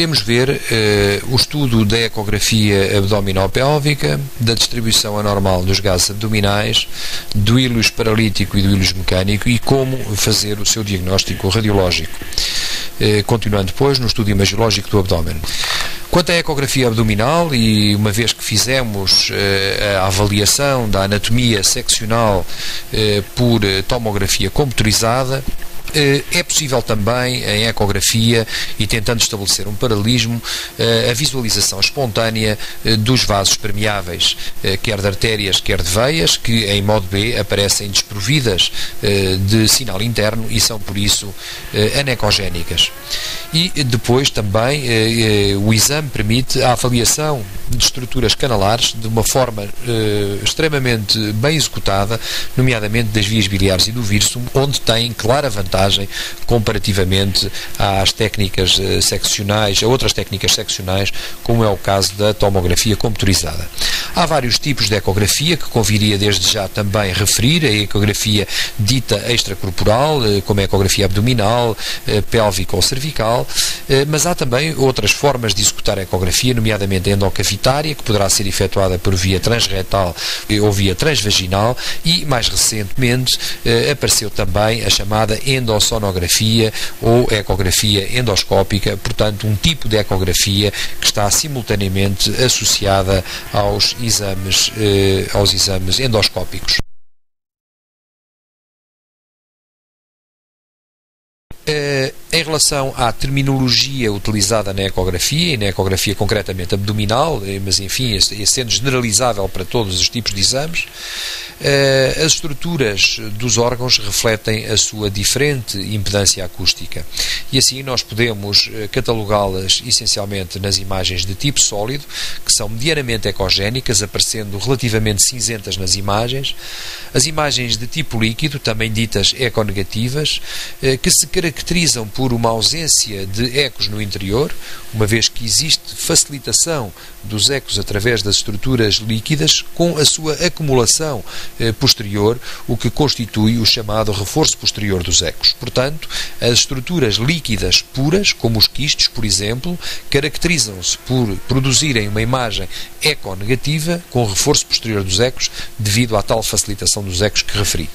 iremos ver o estudo da ecografia abdominopélvica, da distribuição anormal dos gases abdominais, do íleus paralítico e do íleus mecânico e como fazer o seu diagnóstico radiológico. Continuando depois no estudo imagiológico do abdômen. Quanto à ecografia abdominal, e uma vez que fizemos a avaliação da anatomia seccional por tomografia computurizada, é possível também, em ecografia, e tentando estabelecer um paralelismo, a visualização espontânea dos vasos permeáveis, quer de artérias, quer de veias, que em modo B aparecem desprovidas de sinal interno e são, por isso, anecogénicas. E depois também o exame permite a avaliação de estruturas canalares de uma forma extremamente bem executada, nomeadamente das vias biliares e do vírsum, onde tem clara vantagem comparativamente às técnicas seccionais, a outras técnicas seccionais, como é o caso da tomografia computurizada. Há vários tipos de ecografia que conviria desde já também referir: a ecografia dita extracorporal, como a ecografia abdominal, pélvica ou cervical, mas há também outras formas de executar a ecografia, nomeadamente a endocavitária, que poderá ser efetuada por via transretal ou via transvaginal, e mais recentemente apareceu também a chamada endosonografia ou ecografia endoscópica, portanto um tipo de ecografia que está simultaneamente associada aos exames endoscópicos. Em relação à terminologia utilizada na ecografia, e na ecografia concretamente abdominal, mas enfim, sendo generalizável para todos os tipos de exames, as estruturas dos órgãos refletem a sua diferente impedância acústica e assim nós podemos catalogá-las essencialmente nas imagens de tipo sólido, que são medianamente ecogénicas, aparecendo relativamente cinzentas nas imagens, as imagens de tipo líquido, também ditas econegativas, que se caracterizam por uma ausência de ecos no interior, uma vez que existe facilitação dos ecos através das estruturas líquidas com a sua acumulação posterior, o que constitui o chamado reforço posterior dos ecos. Portanto, as estruturas líquidas puras, como os quistos, por exemplo, caracterizam-se por produzirem uma imagem econegativa com reforço posterior dos ecos, devido à tal facilitação dos ecos que referi.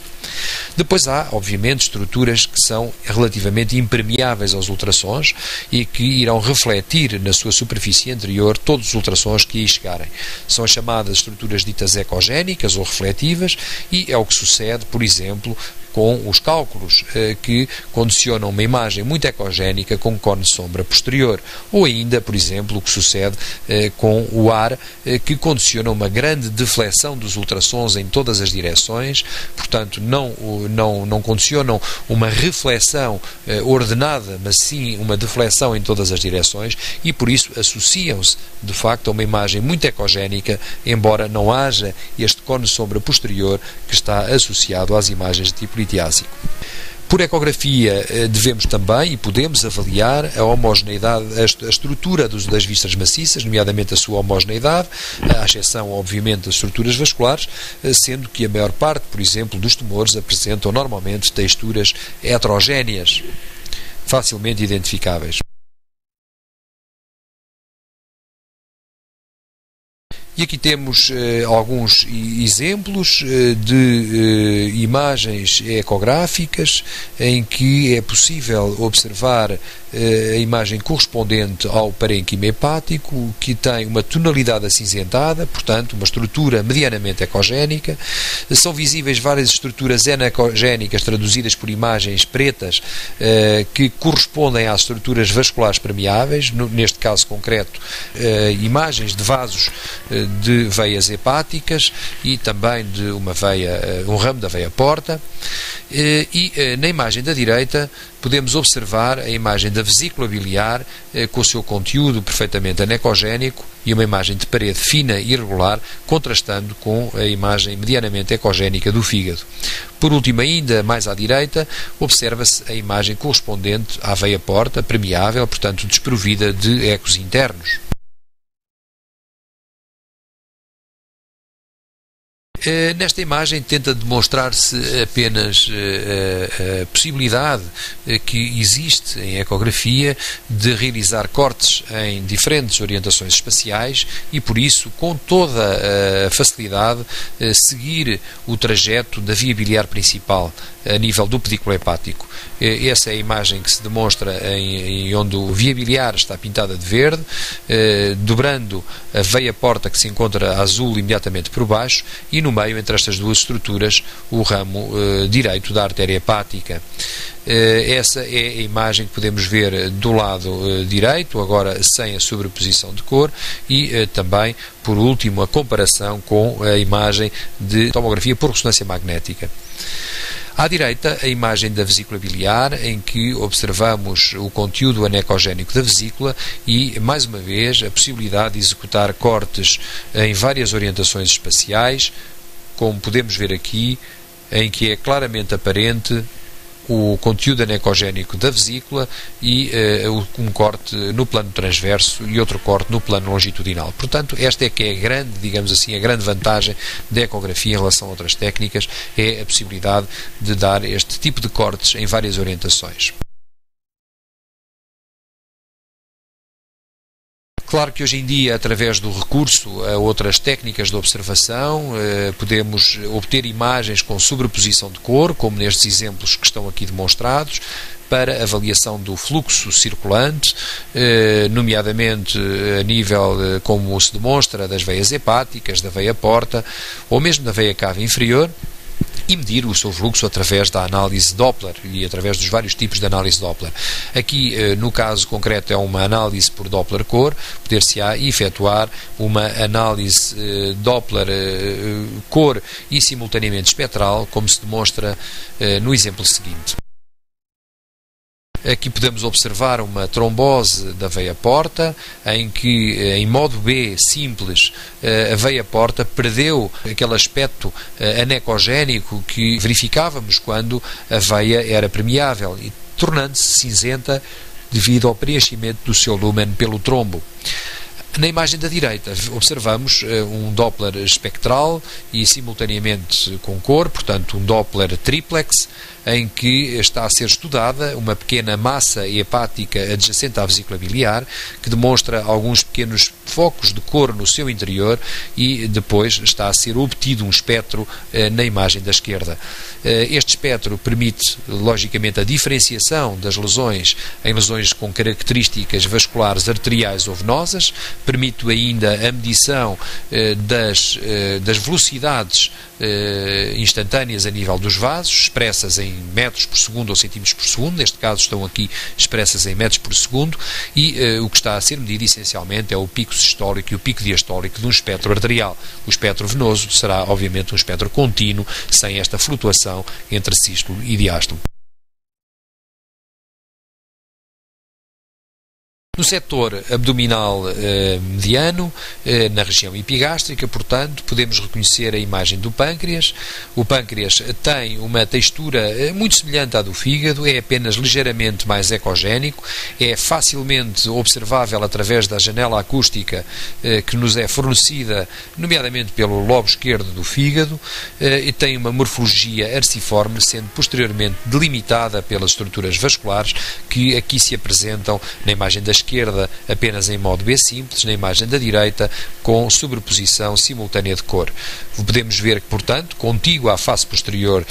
Depois há, obviamente, estruturas que são relativamente impermeáveis aos ultrassons e que irão refletir na sua superfície interior todos os ultrassons que aí chegarem. São as chamadas estruturas ditas ecogénicas ou refletivas, e é o que sucede, por exemplo, com os cálculos que condicionam uma imagem muito ecogénica com cone de sombra posterior, ou ainda, por exemplo, o que sucede com o ar, que condiciona uma grande deflexão dos ultrassons em todas as direções, portanto não condicionam uma reflexão ordenada, mas sim uma deflexão em todas as direções, e por isso associam-se de facto a uma imagem muito ecogénica, embora não haja este cone de sombra posterior que está associado às imagens de tipo litiásico. Por ecografia devemos também e podemos avaliar a homogeneidade, a estrutura das vísceras maciças, nomeadamente a sua homogeneidade, à exceção, obviamente, das estruturas vasculares, sendo que a maior parte, por exemplo, dos tumores apresentam normalmente texturas heterogéneas, facilmente identificáveis. E aqui temos alguns exemplos de imagens ecográficas em que é possível observar a imagem correspondente ao parênquima hepático, que tem uma tonalidade acinzentada, portanto uma estrutura medianamente ecogénica. São visíveis várias estruturas anecogénicas traduzidas por imagens pretas que correspondem às estruturas vasculares permeáveis, neste caso concreto imagens de vasos de veias hepáticas e também de um ramo da veia porta. E na imagem da direita podemos observar a imagem da vesícula biliar com o seu conteúdo perfeitamente anecogénico e uma imagem de parede fina e irregular, contrastando com a imagem medianamente ecogénica do fígado. Por último, ainda mais à direita, observa-se a imagem correspondente à veia porta, permeável, portanto desprovida de ecos internos. Nesta imagem tenta demonstrar-se apenas a possibilidade que existe em ecografia de realizar cortes em diferentes orientações espaciais e, por isso, com toda a facilidade, seguir o trajeto da via biliar principal a nível do pedículo hepático. Essa é a imagem que se demonstra em onde a via biliar está pintada de verde, dobrando a veia porta que se encontra azul imediatamente por baixo e no meio, entre estas duas estruturas, o ramo direito da artéria hepática. Essa é a imagem que podemos ver do lado direito, agora sem a sobreposição de cor, e também, por último, a comparação com a imagem de tomografia por ressonância magnética. À direita, a imagem da vesícula biliar, em que observamos o conteúdo anecogénico da vesícula e, mais uma vez, a possibilidade de executar cortes em várias orientações espaciais, como podemos ver aqui, em que é claramente aparente o conteúdo anecogénico da vesícula e um corte no plano transverso e outro corte no plano longitudinal. Portanto, esta é que é a grande, digamos assim, a grande vantagem da ecografia em relação a outras técnicas, é a possibilidade de dar este tipo de cortes em várias orientações. Claro que hoje em dia, através do recurso a outras técnicas de observação, podemos obter imagens com sobreposição de cor, como nestes exemplos que estão aqui demonstrados, para avaliação do fluxo circulante, nomeadamente a nível, como se demonstra, das veias hepáticas, da veia porta, ou mesmo da veia cava inferior, e medir o seu fluxo através da análise Doppler e através dos vários tipos de análise Doppler. Aqui, no caso concreto, é uma análise por Doppler-cor, poder-se-á efetuar uma análise Doppler cor e simultaneamente espectral, como se demonstra no exemplo seguinte. Aqui podemos observar uma trombose da veia porta, em que, em modo B simples, a veia porta perdeu aquele aspecto anecogénico que verificávamos quando a veia era permeável, e tornando-se cinzenta devido ao preenchimento do seu lúmen pelo trombo. Na imagem da direita observamos um Doppler espectral e simultaneamente com cor, portanto um Doppler triplex, em que está a ser estudada uma pequena massa hepática adjacente à vesícula biliar, que demonstra alguns pequenos focos de cor no seu interior, e depois está a ser obtido um espectro na imagem da esquerda. Este espectro permite, logicamente, a diferenciação das lesões em lesões com características vasculares arteriais ou venosas, permite ainda a medição das velocidades instantâneas a nível dos vasos, expressas em metros por segundo ou centímetros por segundo, neste caso estão aqui expressas em metros por segundo, e o que está a ser medido essencialmente é o pico sistólico e o pico diastólico de um espectro arterial. O espectro venoso será, obviamente, um espectro contínuo, sem esta flutuação entre sístolo e diástolo. No setor abdominal mediano, na região epigástrica, portanto, podemos reconhecer a imagem do pâncreas. O pâncreas tem uma textura muito semelhante à do fígado, é apenas ligeiramente mais ecogénico, é facilmente observável através da janela acústica que nos é fornecida, nomeadamente pelo lobo esquerdo do fígado, e tem uma morfologia arciforme, sendo posteriormente delimitada pelas estruturas vasculares que aqui se apresentam na imagem da esquerda apenas em modo B simples, na imagem da direita com sobreposição simultânea de cor. Podemos ver que, portanto, contígua à face posterior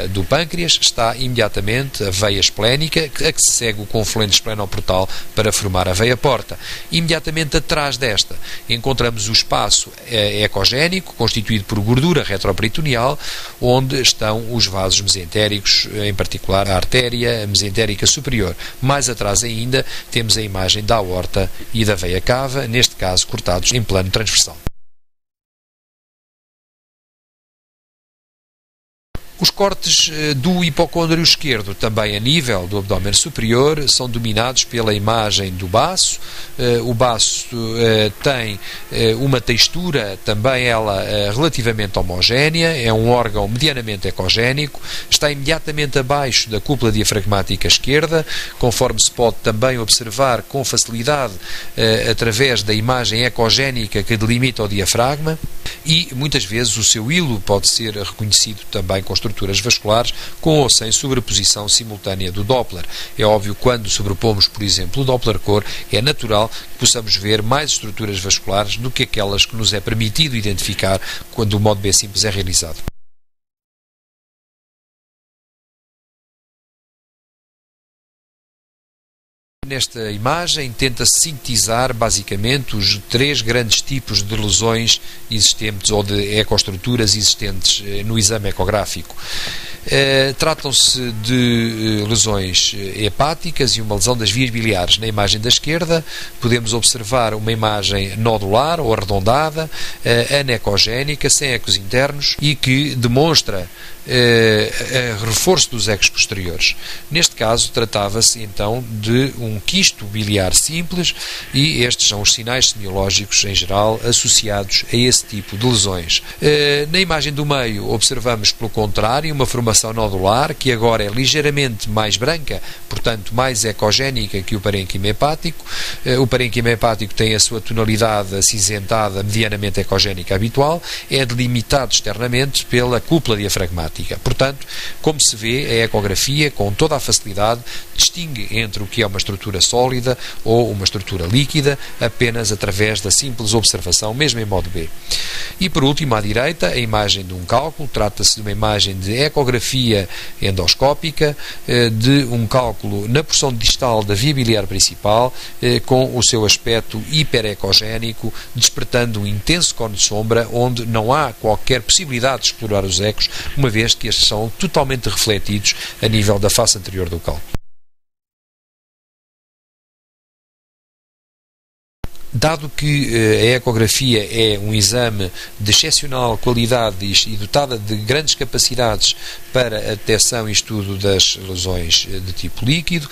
do pâncreas está imediatamente a veia esplénica, a que se segue o confluente esplenoportal para formar a veia porta. Imediatamente atrás desta encontramos o espaço ecogénico, constituído por gordura retroperitoneal, onde estão os vasos mesentéricos, em particular a artéria mesentérica superior. Mais atrás ainda temos a imagem da aorta e da veia cava, neste caso cortados em plano transversal. Os cortes do hipocôndrio esquerdo, também a nível do abdômen superior, são dominados pela imagem do baço. O baço tem uma textura, também ela relativamente homogénea, é um órgão medianamente ecogénico, está imediatamente abaixo da cúpula diafragmática esquerda, conforme se pode também observar com facilidade através da imagem ecogénica que delimita o diafragma, e muitas vezes o seu hilo pode ser reconhecido também com estruturas vasculares, com ou sem sobreposição simultânea do Doppler. É óbvio, quando sobrepomos, por exemplo, o Doppler-cor, é natural que possamos ver mais estruturas vasculares do que aquelas que nos é permitido identificar quando o modo B simples é realizado. Nesta imagem tenta-se sintetizar basicamente os três grandes tipos de lesões existentes ou de ecoestruturas existentes no exame ecográfico. Tratam-se de lesões hepáticas e uma lesão das vias biliares. Na imagem da esquerda podemos observar uma imagem nodular ou arredondada, anecogénica, sem ecos internos, e que demonstra reforço dos ecos posteriores. Neste caso tratava-se então de um quisto biliar simples, e estes são os sinais semiológicos em geral associados a esse tipo de lesões. Na imagem do meio observamos, pelo contrário, uma formação nodular que agora é ligeiramente mais branca, portanto mais ecogénica que o parênquima hepático. O parênquima hepático tem a sua tonalidade acinzentada, medianamente ecogénica habitual, é delimitado externamente pela cúpula diafragmática. Portanto, como se vê, a ecografia, com toda a facilidade, distingue entre o que é uma estrutura sólida ou uma estrutura líquida apenas através da simples observação, mesmo em modo B. E por último, à direita, a imagem de um cálculo. Trata-se de uma imagem de ecografia endoscópica, de um cálculo na porção distal da via biliar principal, com o seu aspecto hiperecogénico, despertando um intenso cone de sombra, onde não há qualquer possibilidade de explorar os ecos, uma vez que estes são totalmente refletidos a nível da face anterior do cálculo. Dado que a ecografia é um exame de excepcional qualidade e dotada de grandes capacidades para a detecção e estudo das lesões de tipo líquido,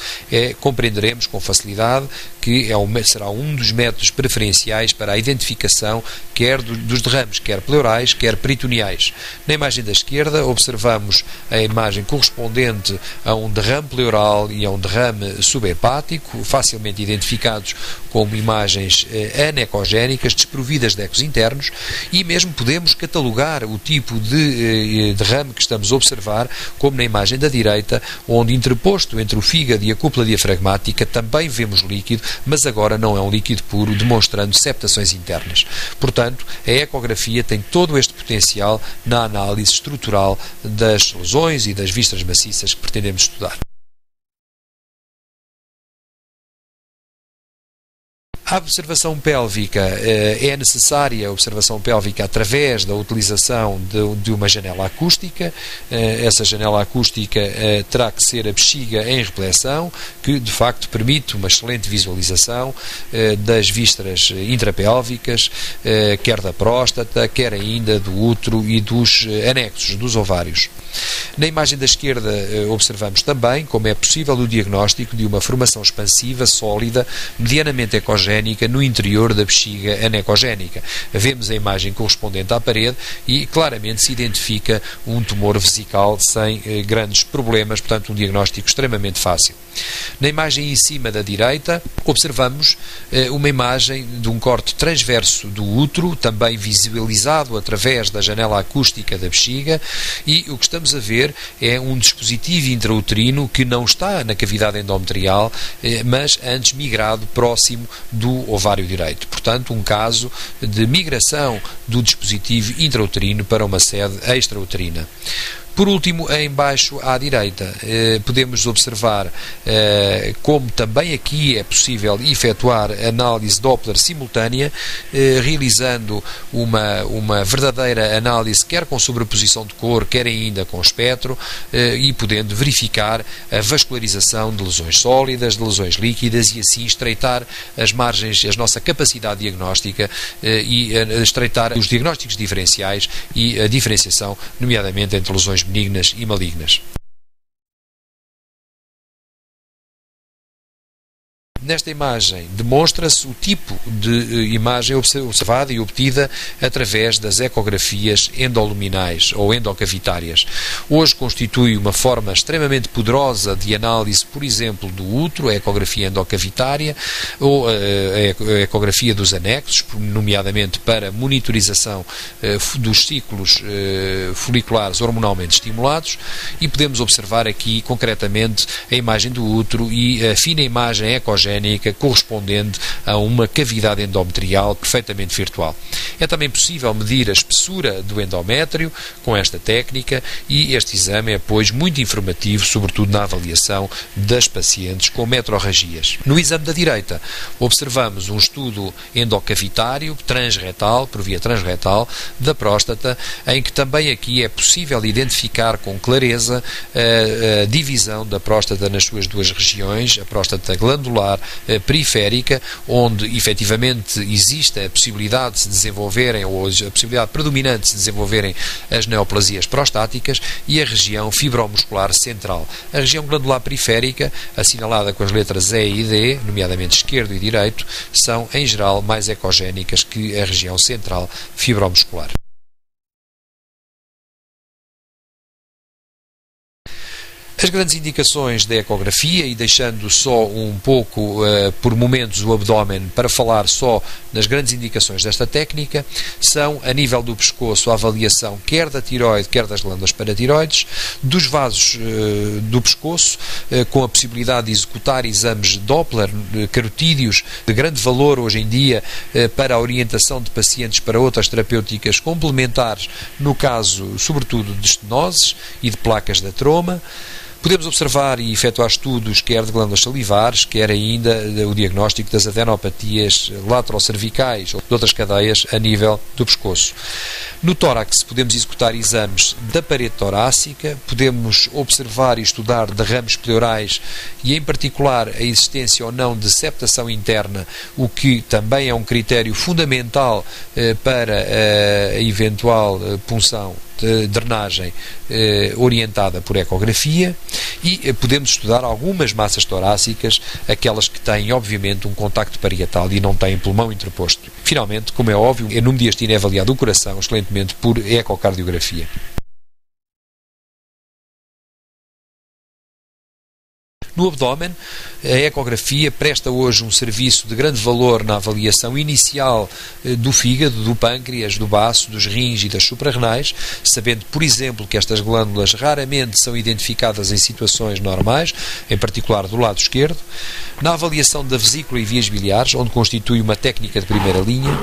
compreenderemos com facilidade que será um dos métodos preferenciais para a identificação quer dos derrames, quer pleurais, quer peritoneais. Na imagem da esquerda observamos a imagem correspondente a um derrame pleural e a um derrame subhepático, facilmente identificados como imagens anecogénicas, desprovidas de ecos internos, e mesmo podemos catalogar o tipo de derrame que estamos a observar, como na imagem da direita, onde interposto entre o fígado e a cúpula diafragmática também vemos líquido, mas agora não é um líquido puro, demonstrando septações internas. Portanto, a ecografia tem todo este potencial na análise estrutural das lesões e das vísceras maciças que pretendemos estudar. A observação pélvica é necessária, a observação pélvica através da utilização de uma janela acústica. Essa janela acústica terá que ser a bexiga em reflexão, que de facto permite uma excelente visualização das vísceras intrapélvicas, quer da próstata, quer ainda do útero e dos anexos, dos ovários. Na imagem da esquerda observamos também como é possível o diagnóstico de uma formação expansiva sólida, medianamente ecogénica, no interior da bexiga anecogénica. Vemos a imagem correspondente à parede e claramente se identifica um tumor vesical sem grandes problemas, portanto um diagnóstico extremamente fácil. Na imagem em cima da direita observamos uma imagem de um corte transverso do útero, também visualizado através da janela acústica da bexiga, e o que estamos a ver é um dispositivo intrauterino que não está na cavidade endometrial, mas antes migrado próximo do ovário direito. Portanto, um caso de migração do dispositivo intrauterino para uma sede extrauterina. Por último, em baixo à direita, podemos observar como também aqui é possível efetuar análise Doppler simultânea, realizando uma verdadeira análise quer com sobreposição de cor, quer ainda com espectro, e podendo verificar a vascularização de lesões sólidas, de lesões líquidas, e assim estreitar as margens, a nossa capacidade diagnóstica e estreitar os diagnósticos diferenciais e a diferenciação, nomeadamente entre lesões benignas e malignas. Nesta imagem demonstra-se o tipo de imagem observada e obtida através das ecografias endoluminais ou endocavitárias. Hoje constitui uma forma extremamente poderosa de análise, por exemplo, do útero, a ecografia endocavitária ou a ecografia dos anexos, nomeadamente para monitorização dos ciclos foliculares hormonalmente estimulados, e podemos observar aqui concretamente a imagem do útero e a fina imagem ecogénica correspondente a uma cavidade endometrial perfeitamente virtual. É também possível medir a espessura do endométrio com esta técnica, e este exame é, pois, muito informativo, sobretudo na avaliação das pacientes com metrorragias. No exame da direita, observamos um estudo endocavitário transretal, por via transretal, da próstata, em que também aqui é possível identificar com clareza a divisão da próstata nas suas duas regiões, a próstata glandular periférica, onde efetivamente existe a possibilidade de se desenvolverem, ou a possibilidade predominante de se desenvolverem as neoplasias prostáticas, e a região fibromuscular central. A região glandular periférica, assinalada com as letras E e D, nomeadamente esquerdo e direito, são em geral mais ecogénicas que a região central fibromuscular. As grandes indicações da ecografia, e deixando só um pouco, por momentos, o abdômen para falar só nas grandes indicações desta técnica, são, a nível do pescoço, a avaliação quer da tiroide, quer das glândulas paratiroides, dos vasos do pescoço, com a possibilidade de executar exames Doppler, carotídeos, de grande valor hoje em dia para a orientação de pacientes para outras terapêuticas complementares, no caso, sobretudo, de estenoses e de placas de atroma. Podemos observar e efetuar estudos quer de glândulas salivares, quer ainda o diagnóstico das adenopatias laterocervicais ou de outras cadeias a nível do pescoço. No tórax podemos executar exames da parede torácica, podemos observar e estudar derrames pleurais e, em particular, a existência ou não de septação interna, o que também é um critério fundamental para a eventual punção de drenagem orientada por ecografia, e podemos estudar algumas massas torácicas, aquelas que têm obviamente um contacto parietal e não têm pulmão interposto. Finalmente, como é óbvio, no mediastino é avaliado o coração excelentemente por ecocardiografia. No abdômen, a ecografia presta hoje um serviço de grande valor na avaliação inicial do fígado, do pâncreas, do baço, dos rins e das suprarrenais, sabendo, por exemplo, que estas glândulas raramente são identificadas em situações normais, em particular do lado esquerdo, na avaliação da vesícula e vias biliares, onde constitui uma técnica de primeira linha,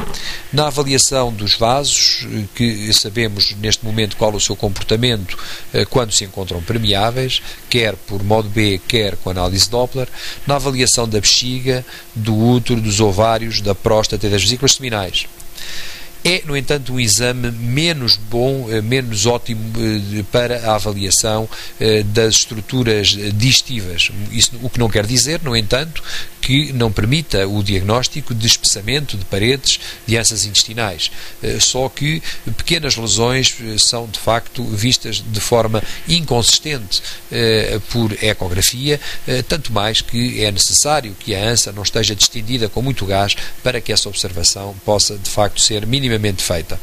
na avaliação dos vasos, que sabemos neste momento qual o seu comportamento quando se encontram permeáveis, quer por modo B, quer com análise Doppler, na avaliação da bexiga, do útero, dos ovários, da próstata e das vesículas seminais. É, no entanto, um exame menos bom, menos ótimo para a avaliação das estruturas digestivas. Isso, o que não quer dizer, no entanto, que não permita o diagnóstico de espessamento de paredes de ânsias intestinais. Só que pequenas lesões são, de facto, vistas de forma inconsistente por ecografia, tanto mais que é necessário que a ânsia não esteja distendida com muito gás para que essa observação possa, de facto, ser minimamente feita.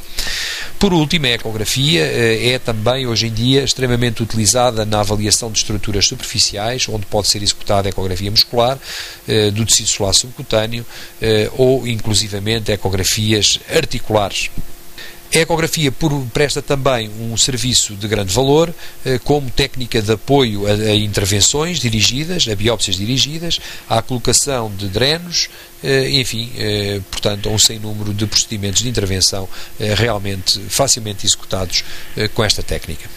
Por último, a ecografia é também, hoje em dia, extremamente utilizada na avaliação de estruturas superficiais, onde pode ser executada a ecografia muscular, do tecido solar subcutâneo ou, inclusivamente, ecografias articulares. A ecografia presta também um serviço de grande valor como técnica de apoio a intervenções dirigidas, a biópsias dirigidas, à colocação de drenos, enfim, portanto, a um sem número de procedimentos de intervenção realmente facilmente executados com esta técnica.